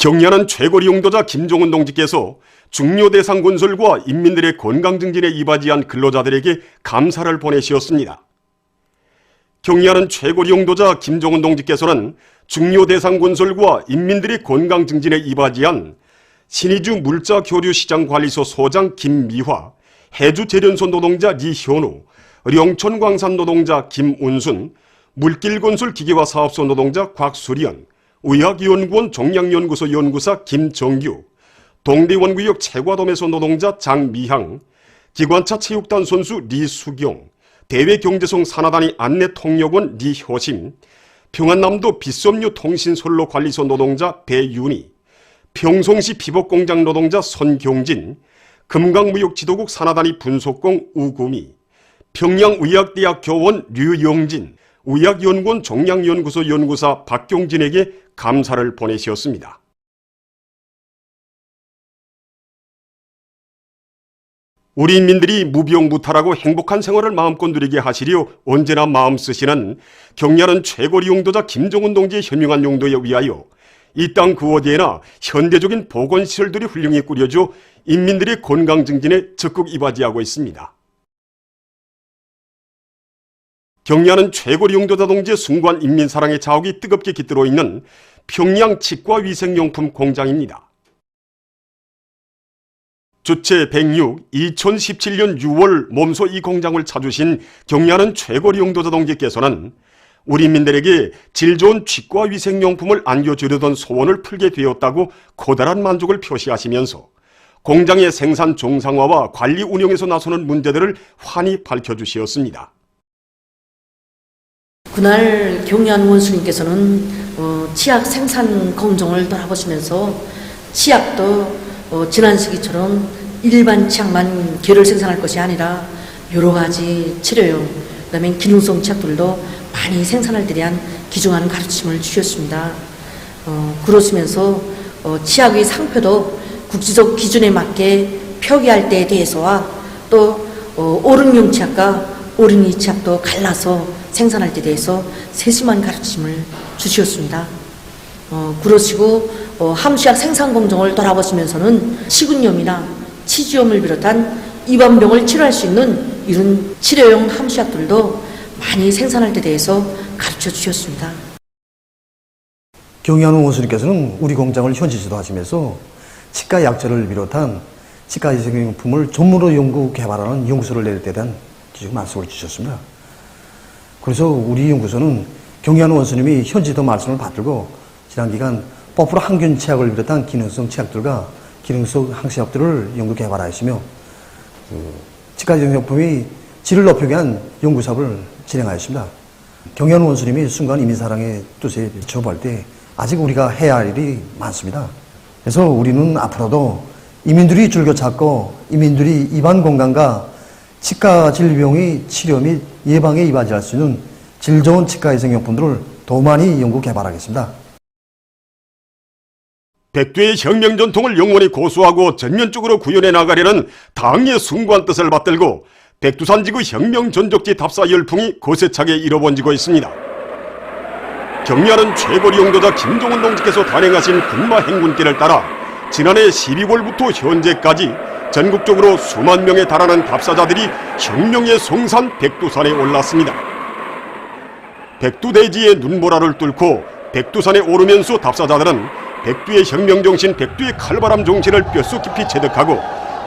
경리하는 최고리 용도자 김종은 동지께서 중요 대상 건설과 인민들의 건강 증진에 이바지한 근로자들에게 감사를 보내시었습니다. 경리하는 최고리 용도자 김종은 동지께서는 중요 대상 건설과 인민들의 건강 증진에 이바지한 신의주 물자교류시장관리소 소장 김미화, 해주재련소 노동자 리현우, 령촌광산 노동자 김운순, 물길건설기계화사업소 노동자 곽수련, 의학연구원 종양연구소 연구사 김정규, 동대원구역 채과도매소 노동자 장미향, 기관차 체육단 선수 리수경, 대외경제송 산하단위 안내통역원 리효심, 평안남도 빗섬유 통신선로관리소 노동자 배윤희, 평송시 피복공장 노동자 손경진, 금강무역지도국 산하단위 분속공 우구미, 평양의학대학 교원 류영진, 의학연구원 종양연구소 연구사 박경진에게 감사를 보내셨습니다. 우리 인민들이 무병무탈하고 행복한 생활을 마음껏 누리게 하시려 언제나 마음 쓰시는 경리하는 최고리 용도자 김종은 동지의 현명한 용도에 위하여 이 땅 그 어디에나 현대적인 보건시설들이 훌륭히 꾸려져 인민들의 건강 증진에 적극 이바지하고 있습니다. 경리하는 최고리 용도자 동지의 숭고한 인민사랑의 자욱이 뜨겁게 깃들어 있는 평양 치과위생용품 공장입니다. 주체 106 2017년 6월 몸소 이 공장을 찾으신 경리하는 최고리 용도자 동지께서는 우리 인민들에게 질 좋은 치과위생용품을 안겨주려던 소원을 풀게 되었다고 커다란 만족을 표시하시면서 공장의 생산 정상화와 관리 운영에서 나서는 문제들을 환히 밝혀주시었습니다. 그날 경리한 원수님께서는 치약 생산 공정을 돌아보시면서 치약도 지난 시기처럼 일반 치약만 개를 생산할 것이 아니라 여러 가지 치료용, 그다음에 기능성 치약들도 많이 생산할 때 대한 귀중한 가르침을 주셨습니다. 그러시면서 치약의 상표도 국제적 기준에 맞게 표기할 때에 대해서와 또 어른용 치약과 어린이 치약도 갈라서 생산할 때 대해서 세심한 가르침을 주셨습니다. 그러시고 함수약 생산 공정을 돌아보시면서는 식은염이나 치주염을 비롯한 입안병을 치료할 수 있는 이런 치료용 함수약들도 많이 생산할 때 대해서 가르쳐 주셨습니다. 경리하는 원수님께서는 우리 공장을 현지 지도하시면서 치과 약재를 비롯한 치과 위생용품을 전문으로 연구 개발하는 연구소를 내릴 때 대한 기준 말씀을 주셨습니다. 그래서 우리 연구소는 경리하는 원수님이 현지도 말씀을 받들고 지난 기간 버프로 항균 치약을 비롯한 기능성 치약들과 기능성 항시약들을 연구 개발하시며 치과 위생용품의 질을 높이기 위한 연구 사업을 진행하였습니다. 경리하는 원수님이 순간 이민사랑의 뜻에 비춰볼 때 아직 우리가 해야 할 일이 많습니다. 그래서 우리는 앞으로도 이민들이 즐겨 찾고 이민들이 입안 건강과 치과 질병의 치료 및 예방에 이바지할 수 있는 질 좋은 치과 위생용품들을 더 많이 연구 개발하겠습니다. 백두의 혁명 전통을 영원히 고수하고 전면적으로 구현해 나가려는 당의 숭고한 뜻을 받들고 백두산 지구 혁명 전적지 답사 열풍이 거세차게 일어번지고 있습니다. 경리하는 최고리 용도자 김종은 동지께서 단행하신 군마 행군길을 따라 지난해 12월부터 현재까지 전국적으로 수만 명에 달하는 답사자들이 혁명의 성산 백두산에 올랐습니다. 백두대지의 눈보라를 뚫고 백두산에 오르면서 답사자들은 백두의 혁명정신, 백두의 칼바람 정신을 뼛속 깊이 체득하고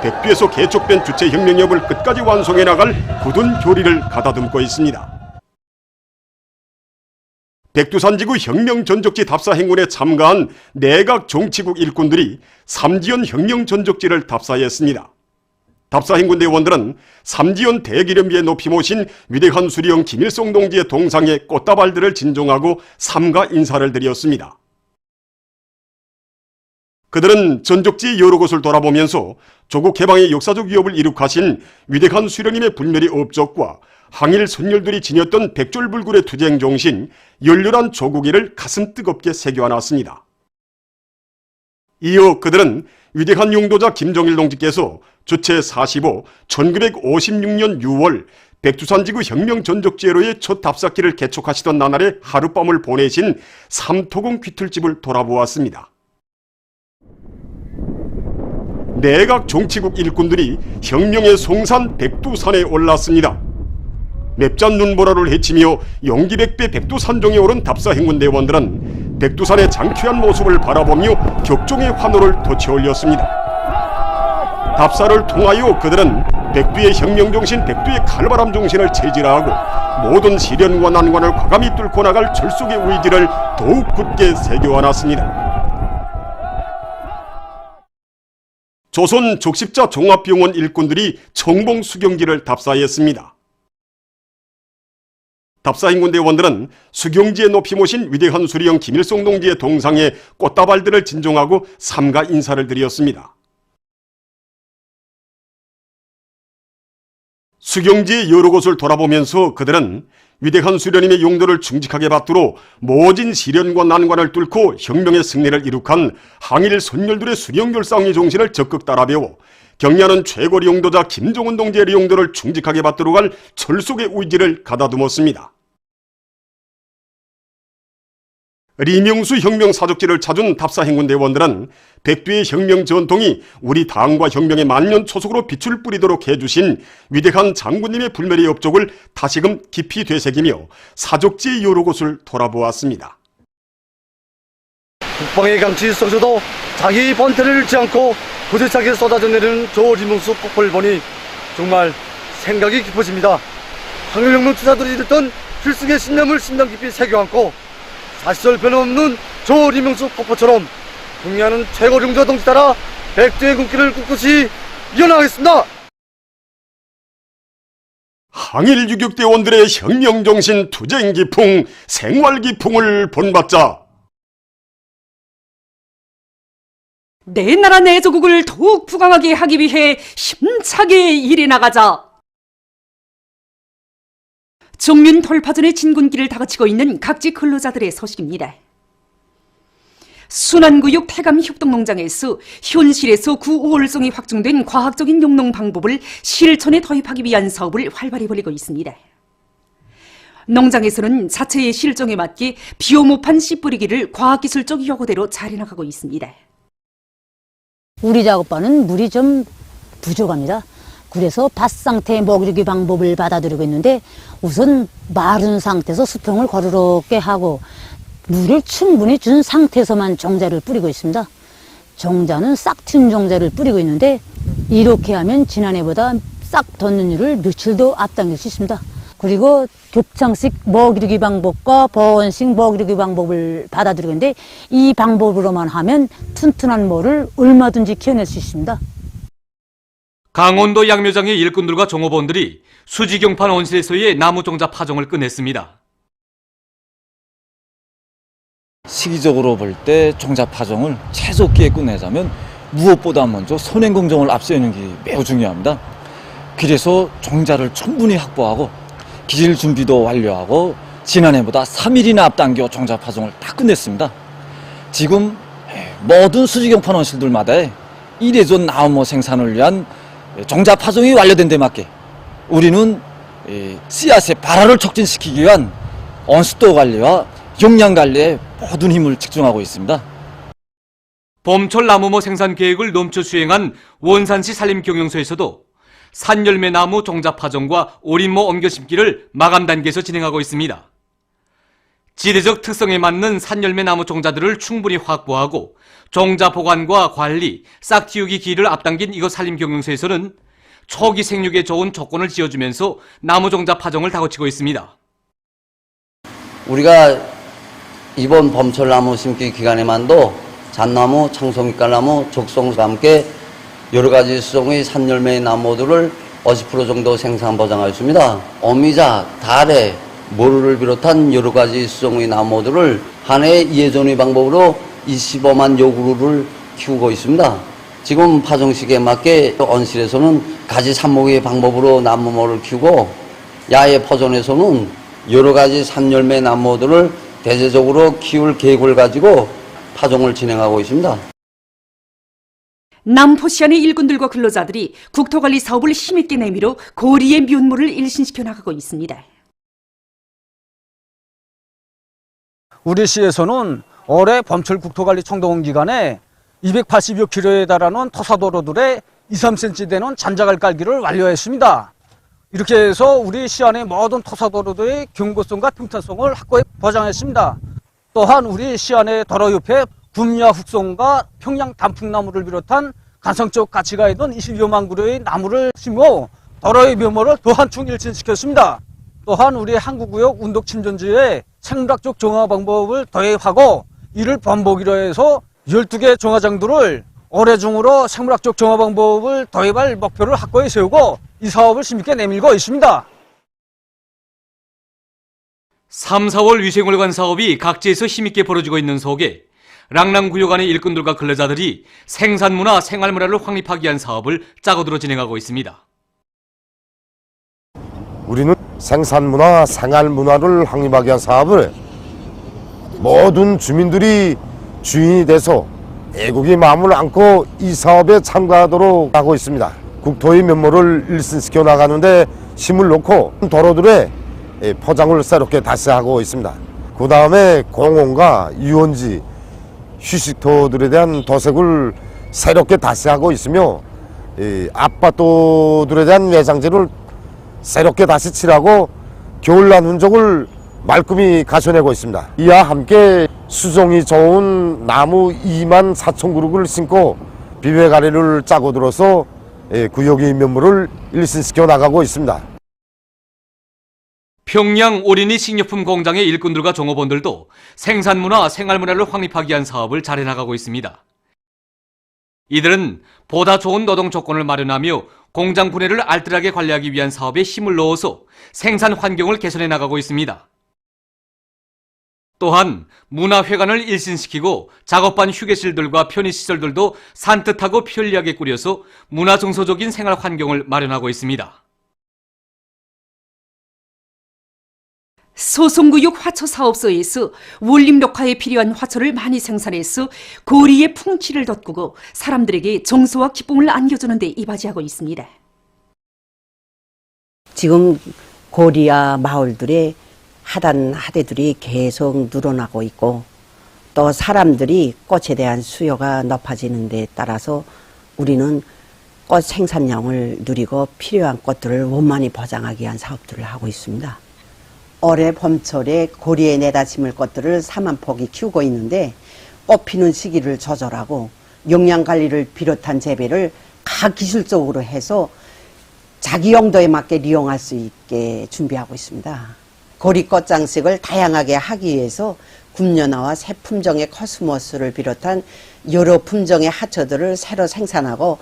백두에서 개척된 주체혁명협을 끝까지 완성해 나갈 굳은 교리를 가다듬고 있습니다. 백두산지구 혁명전적지 답사 행군에 참가한 내각 정치국 일꾼들이 삼지연 혁명전적지를 답사했습니다. 답사 행군 대원들은 삼지연 대기념비에 높이 모신 위대한 수령 김일성 동지의 동상에 꽃다발들을 진종하고 삼가 인사를 드렸습니다. 그들은 전적지의 여러 곳을 돌아보면서 조국 해방의 역사적 위협을 이룩하신 위대한 수령님의 불멸의 업적과 항일 선열들이 지녔던 백졸불굴의 투쟁 정신, 열렬한 조국애를 가슴 뜨겁게 새겨안았습니다. 이어 그들은 위대한 용도자 김정일 동지께서 주체 45 1956년 6월 백두산지구 혁명전적지회로의 첫 답사길을 개척하시던 나날의 하룻밤을 보내신 삼토공 귀틀집을 돌아보았습니다. 내각 정치국 일꾼들이 혁명의 송산 백두산에 올랐습니다. 맵잔 눈보라를 헤치며 용기백배 백두산종에 오른 답사행군대원들은 백두산의 장쾌한 모습을 바라보며 격종의 환호를 돋쳐올렸습니다. 답사를 통하여 그들은 백두의 혁명정신, 백두의 칼바람 정신을 체질화하고 모든 시련과 난관을 과감히 뚫고 나갈 철속의 의지를 더욱 굳게 새겨안았습니다. 조선 적십자 종합병원 일꾼들이 청봉 수경지를 답사했습니다. 답사행군대원들은 수경지에 높이 모신 위대한 수리형 김일성 동지의 동상에 꽃다발들을 진종하고 삼가 인사를 드렸습니다. 수경지의 여러 곳을 돌아보면서 그들은 위대한 수련님의 용도를 충직하게 받들어 모진 시련과 난관을 뚫고 혁명의 승리를 이룩한 항일 선열들의 수령결상의 정신을 적극 따라 배워 경려하는 최고 용도자 김정은 동지의 용도를 충직하게 받들어갈 철속의 의지를 가다듬었습니다. 리명수 혁명 사적지를 찾은 답사행군대원들은 백두의 혁명 전통이 우리 당과 혁명의 만년 초석으로 빛을 뿌리도록 해주신 위대한 장군님의 불멸의 업적을 다시금 깊이 되새기며 사적지의 여러 곳을 돌아보았습니다. 국방의 강치 속에서도 자기 번태를 잃지 않고 고세차게 쏟아져 내리는 조 리명수 폭포를 보니 정말 생각이 깊어집니다. 항일혁명 투사들이 들던 필승의 신념을 심장 깊이 새겨안고 사시절 변함없는 조 리명수 폭포처럼 국리하는 최고령자 동지 따라 백두의 군길을 꿋꿋이 이어나가겠습니다. 항일 유격대원들의 혁명정신, 투쟁기풍, 생활기풍을 본받자 내 나라 내 조국을 더욱 부강하게 하기 위해 힘차게 일해 나가자. 정면 돌파전의 진군길을 다그치고 있는 각지 근로자들의 소식입니다. 순안구역 태감 협동농장에서 현실에서 구월성이 확증된 과학적인 용농 방법을 실천에 도입하기 위한 사업을 활발히 벌이고 있습니다. 농장에서는 자체의 실정에 맞게 비오모판 씨 뿌리기를 과학기술적 요구대로 잘 해나가고 있습니다. 우리 작업반은 물이 좀 부족합니다. 그래서 밭 상태 먹이기 방법을 받아들이고 있는데 우선 마른 상태에서 수평을 거르게 하고 물을 충분히 준 상태에서만 종자를 뿌리고 있습니다. 종자는 싹 튼 종자를 뿌리고 있는데 이렇게 하면 지난해보다 싹 돋는 일을 며칠도 앞당길 수 있습니다. 그리고 곱창식 먹이기 방법과 보온식 먹이기 방법을 받아들이고 있는데 이 방법으로만 하면 튼튼한 모를 얼마든지 키워낼 수 있습니다. 강원도 양묘장의 일꾼들과 종업원들이 수지경판 온실에서의 나무종자 파종을 끝냈습니다. 시기적으로 볼 때 종자 파종을 최소기에 끝내자면 무엇보다 먼저 선행공정을 앞세우는 게 매우 중요합니다. 그래서 종자를 충분히 확보하고 기질 준비도 완료하고 지난해보다 3일이나 앞당겨 종자 파종을 다 끝냈습니다. 지금 모든 수지경판 온실들마다 일회전 나무 생산을 위한 종자 파종이 완료된 데 맞게 우리는 씨앗의 발화를 촉진시키기 위한 온습도 관리와 용량 관리에 모든 힘을 집중하고 있습니다. 봄철 나무모 생산 계획을 넘쳐 수행한 원산시 산림경영소에서도 산열매 나무 종자 파종과 올인모 옮겨 심기를 마감 단계에서 진행하고 있습니다. 지대적 특성에 맞는 산열매 나무 종자들을 충분히 확보하고 종자 보관과 관리, 싹 틔우기 기일을 앞당긴 이곳 산림경영소에서는 초기 생육에 좋은 조건을 지어주면서 나무 종자 파종을 다그치고 있습니다. 우리가 이번 봄철 나무 심기 기간에만도 잣나무, 청송이깔나무, 적송과 함께 여러 가지 수종의 산열매 나무들을 50% 정도 생산 보장하였습니다. 어미자, 다래, 모루를 비롯한 여러 가지 수종의 나무들을 한 해 예전의 방법으로 25만 요구루를 키우고 있습니다. 지금 파종 시기에 맞게 온실에서는 가지 삽목의 방법으로 나무모를 키우고 야외 포존에서는 여러 가지 산열매 나무들을 대대적으로 키울 계획을 가지고 파종을 진행하고 있습니다. 남포시안의 일꾼들과 근로자들이 국토관리 사업을 힘있게 내밀어 고리의 면모를 일신시켜 나가고 있습니다. 우리 시에서는 올해 봄철 국토관리 총동원 기간에 280여 킬로에 달하는 토사도로들의 2, 3cm 되는 잔작을 깔기를 완료했습니다. 이렇게 해서 우리 시안의 모든 토사도로들의 경고성과 평탄성을 확고히 보장했습니다. 또한 우리 시안의 도로 옆에 분야 흑송과 평양 단풍나무를 비롯한 관성적 가치가 있는 20여만 그루의 나무를 심어 도로의 면모를 더 한층 일진시켰습니다. 또한 우리 항구구역 운동 침전지에 생물학적 정화 방법을 도입하고 이를 번복이로 해서 12개 정화장들을 올해 중으로 생물학적 정화 방법을 도입할 목표를 확고히 세우고 이 사업을 힘있게 내밀고 있습니다. 3, 4월 위생활관 사업이 각지에서 힘있게 벌어지고 있는 속에 랑랑구역 안의 일꾼들과 근로자들이 생산문화, 생활문화를 확립하기 위한 사업을 짜고들어 진행하고 있습니다. 우리는 생산문화, 생활문화를 확립하기 위한 사업을 모든 주민들이 주인이 돼서 애국의 마음을 안고 이 사업에 참가하도록 하고 있습니다. 국토의 면모를 일신시켜 나가는데 힘을 놓고 도로들의 포장을 새롭게 다시 하고 있습니다. 그 다음에 공원과 유원지, 휴식터들에 대한 도색을 새롭게 다시 하고 있으며 아파트들에 대한 외장재를 새롭게 다시 칠하고 겨울난 흔적을 말끔히 가셔내고 있습니다. 이와 함께 수종이 좋은 나무 2만 4천 그루를 심고 비배가래를 짜고 들어서 구역의 면모를 일신시켜 나가고 있습니다. 평양 올인이 식료품 공장의 일꾼들과 종업원들도 생산문화, 생활문화를 확립하기 위한 사업을 잘 해나가고 있습니다. 이들은 보다 좋은 노동 조건을 마련하며 공장 분해를 알뜰하게 관리하기 위한 사업에 힘을 넣어서 생산 환경을 개선해 나가고 있습니다. 또한 문화회관을 일신시키고 작업반 휴게실들과 편의시설들도 산뜻하고 편리하게 꾸려서 문화정서적인 생활 환경을 마련하고 있습니다. 소송구역 화초 사업소에서 원림 녹화에 필요한 화초를 많이 생산해서 고리의 풍치를 돋구고 사람들에게 정서와 기쁨을 안겨주는 데 이바지하고 있습니다. 지금 고리야 마을들의 하단하대들이 계속 늘어나고 있고 또 사람들이 꽃에 대한 수요가 높아지는 데 따라서 우리는 꽃 생산량을 누리고 필요한 꽃들을 원만히 보장하기 위한 사업들을 하고 있습니다. 올해 봄철에 고리에 내다 심을 꽃들을 4만 폭이 키우고 있는데 꽃 피는 시기를 조절하고 영양관리를 비롯한 재배를 각 기술적으로 해서 자기 용도에 맞게 이용할 수 있게 준비하고 있습니다. 고리꽃 장식을 다양하게 하기 위해서 굽년화와 새 품종의 코스모스를 비롯한 여러 품종의 하초들을 새로 생산하고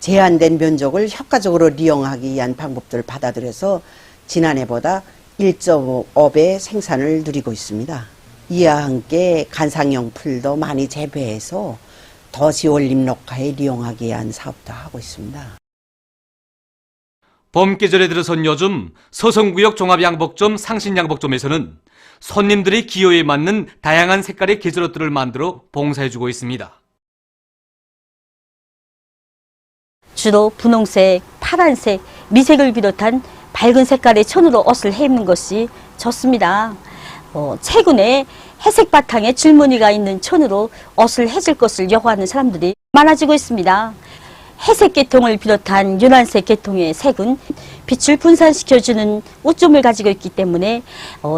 제한된 면적을 효과적으로 이용하기 위한 방법들을 받아들여서 지난해보다 1.5배 생산을 누리고 있습니다. 이와 함께 관상용 풀도 많이 재배해서 도시 원림 녹화에 이용하기 위한 사업도 하고 있습니다. 봄 계절에 들어선 요즘 서성구역 종합양복점 상신양복점에서는 손님들의 기호에 맞는 다양한 색깔의 계절옷들을 만들어 봉사해주고 있습니다. 주로 분홍색, 파란색, 미색을 비롯한 밝은 색깔의 천으로 옷을 해입는 것이 좋습니다. 최근에 회색 바탕에 줄무늬가 있는 천으로 옷을 해줄 것을 요구하는 사람들이 많아지고 있습니다. 회색 계통을 비롯한 윤환색 계통의 색은 빛을 분산시켜주는 옷점을 가지고 있기 때문에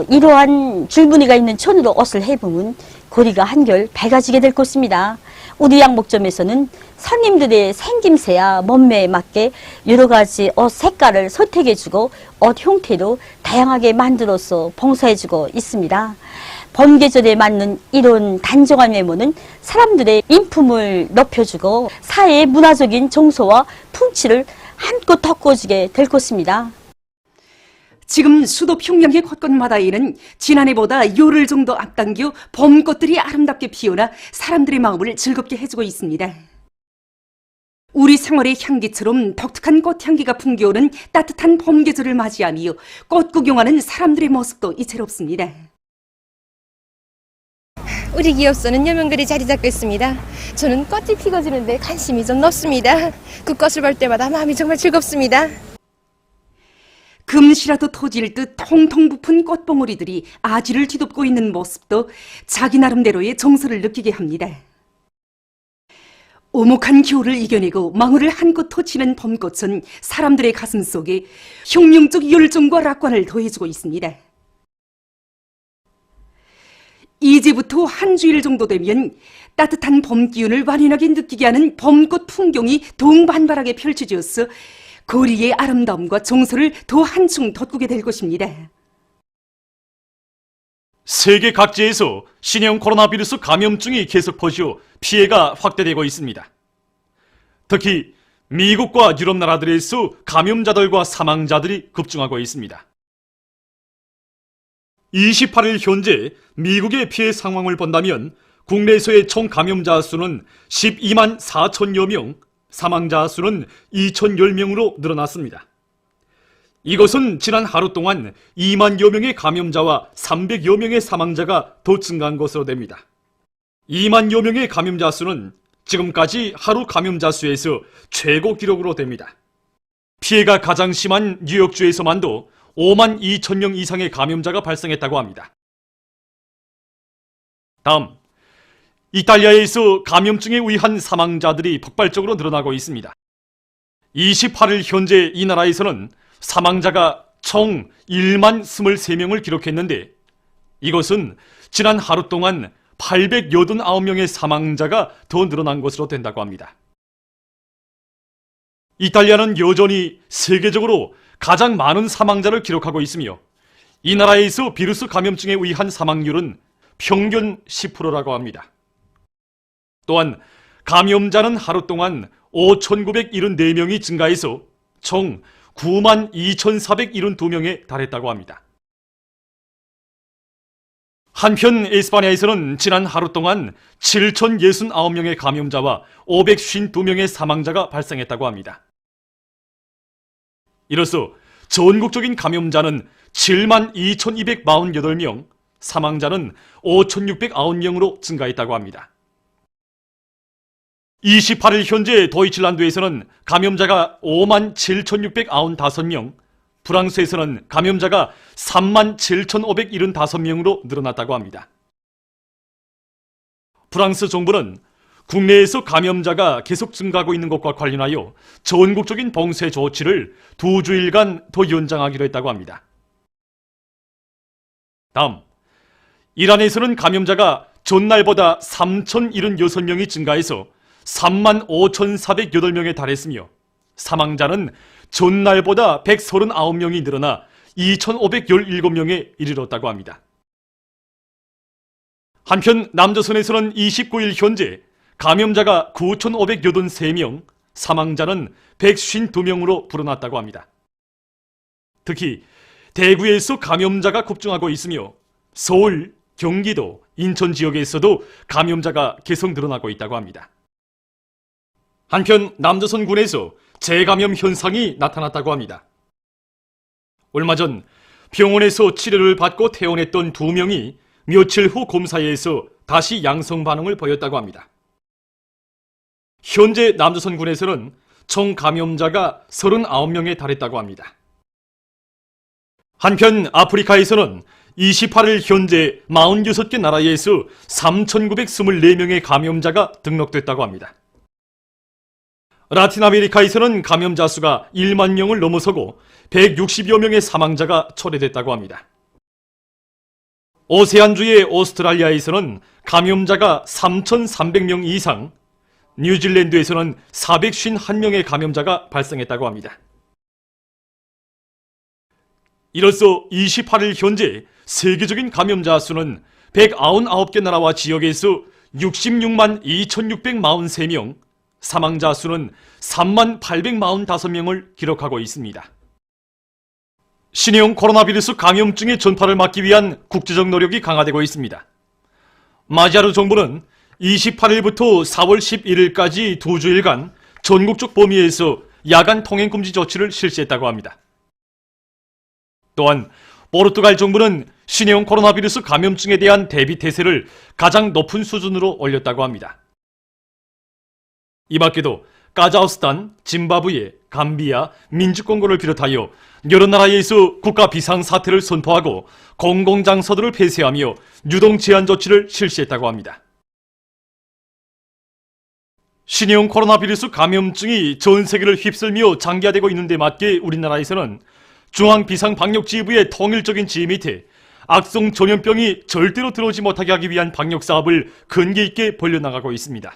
이러한 줄무늬가 있는 천으로 옷을 해보면 고리가 한결 밝아지게 될 것입니다. 우리 양복점에서는 손님들의 생김새와 몸매에 맞게 여러 가지 옷 색깔을 선택해주고 옷 형태도 다양하게 만들어서 봉사해주고 있습니다. 봄 계절에 맞는 이런 단정한 외모는 사람들의 인품을 높여주고 사회의 문화적인 정서와 풍치를 한껏 돋궈주게 될 것입니다. 지금 수도 평양의 곳곳마다에는 지난해보다 열흘 정도 앞당겨 봄꽃들이 아름답게 피어나 사람들의 마음을 즐겁게 해주고 있습니다. 우리 생활의 향기처럼 독특한 꽃향기가 풍겨오는 따뜻한 봄 계절을 맞이하며 꽃 구경하는 사람들의 모습도 이채롭습니다. 우리 기업소는 여명들이 자리 잡고 있습니다. 저는 꽃이 피어지는데 관심이 좀 높습니다. 그 꽃을 볼 때마다 마음이 정말 즐겁습니다. 금시라도 터질 듯 통통 부푼 꽃봉오리들이 아지를 뒤덮고 있는 모습도 자기 나름대로의 정서를 느끼게 합니다. 오목한 기후를 이겨내고 망울을 한껏 터치는 봄꽃은 사람들의 가슴 속에 혁명적 열정과 낙관을 더해주고 있습니다. 이제부터 한 주일 정도 되면 따뜻한 봄 기운을 완연하게 느끼게 하는 봄꽃 풍경이 동반발하게 펼쳐지어서 거리의 아름다움과 정서를 더 한층 돋구게 될 것입니다. 세계 각지에서 신형 코로나 바이러스 감염증이 계속 퍼지어 피해가 확대되고 있습니다. 특히 미국과 유럽 나라들에서 감염자들과 사망자들이 급증하고 있습니다. 28일 현재 미국의 피해 상황을 본다면 국내에서의 총 감염자 수는 12만 4천여 명, 사망자 수는 2,010명으로 늘어났습니다. 이것은 지난 하루 동안 2만여 명의 감염자와 300여 명의 사망자가 더 증가한 것으로 됩니다. 2만여 명의 감염자 수는 지금까지 하루 감염자 수에서 최고 기록으로 됩니다. 피해가 가장 심한 뉴욕주에서만도 5만 2천 명 이상의 감염자가 발생했다고 합니다. 다음, 이탈리아에서 감염증에 의한 사망자들이 폭발적으로 늘어나고 있습니다. 28일 현재 이 나라에서는 사망자가 총 1만 23명을 기록했는데 이것은 지난 하루 동안 889명의 사망자가 더 늘어난 것으로 된다고 합니다. 이탈리아는 여전히 세계적으로 가장 많은 사망자를 기록하고 있으며 이 나라에서 비루스 감염증에 의한 사망률은 평균 10%라고 합니다. 또한 감염자는 하루 동안 5,974명이 증가해서 총 9만 2,472명에 달했다고 합니다. 한편 에스파냐에서는 지난 하루 동안 7,069명의 감염자와 552명의 사망자가 발생했다고 합니다. 이로써 전국적인 감염자는 7만 2,248명, 사망자는 5,609명으로 증가했다고 합니다. 28일 현재 도이칠란드에서는 감염자가 5만 7,695명, 프랑스에서는 감염자가 3만 7,575명으로 늘어났다고 합니다. 프랑스 정부는 국내에서 감염자가 계속 증가하고 있는 것과 관련하여 전국적인 봉쇄 조치를 2주일간 더 연장하기로 했다고 합니다. 다음, 이란에서는 감염자가 전날보다 3,076명이 증가해서 3만 5,408명에 달했으며 사망자는 전날보다 139명이 늘어나 2,517명에 이르렀다고 합니다. 한편 남조선에서는 29일 현재 감염자가 9,583명, 사망자는 152명으로 불어났다고 합니다. 특히 대구에서 감염자가 급증하고 있으며 서울, 경기도, 인천 지역에서도 감염자가 계속 늘어나고 있다고 합니다. 한편 남조선군에서 재감염 현상이 나타났다고 합니다. 얼마 전 병원에서 치료를 받고 퇴원했던 2명이 며칠 후 검사에서 다시 양성 반응을 보였다고 합니다. 현재 남조선군에서는 총 감염자가 39명에 달했다고 합니다. 한편 아프리카에서는 28일 현재 46개 나라에서 3,924명의 감염자가 등록됐다고 합니다. 라틴 아메리카에서는 감염자 수가 1만 명을 넘어서고 160여 명의 사망자가 초래됐다고 합니다. 오세안주의 오스트랄리아에서는 감염자가 3,300명 이상, 뉴질랜드에서는 451명의 감염자가 발생했다고 합니다. 이로써 28일 현재 세계적인 감염자 수는 199개 나라와 지역에서 66만 2,643명, 사망자 수는 3만 845명을 기록하고 있습니다. 신형 코로나 바이러스 감염증의 전파를 막기 위한 국제적 노력이 강화되고 있습니다. 마지아르 정부는 28일부터 4월 11일까지 2주일간 전국적 범위에서 야간 통행 금지 조치를 실시했다고 합니다. 또한 포르투갈 정부는 신형 코로나 바이러스 감염증에 대한 대비 태세를 가장 높은 수준으로 올렸다고 합니다. 이 밖에도 카자흐스탄, 짐바브웨, 감비아, 민주공고를 비롯하여 여러 나라에서 국가 비상사태를 선포하고 공공장소들을 폐쇄하며 유동 제한 조치를 실시했다고 합니다. 신형 코로나 바이러스 감염증이 전 세계를 휩쓸며 장기화되고 있는 데 맞게 우리나라에서는 중앙비상방역지휘부의 통일적인 지휘 밑에 악성 전염병이 절대로 들어오지 못하게 하기 위한 방역사업을 근기 있게 벌려나가고 있습니다.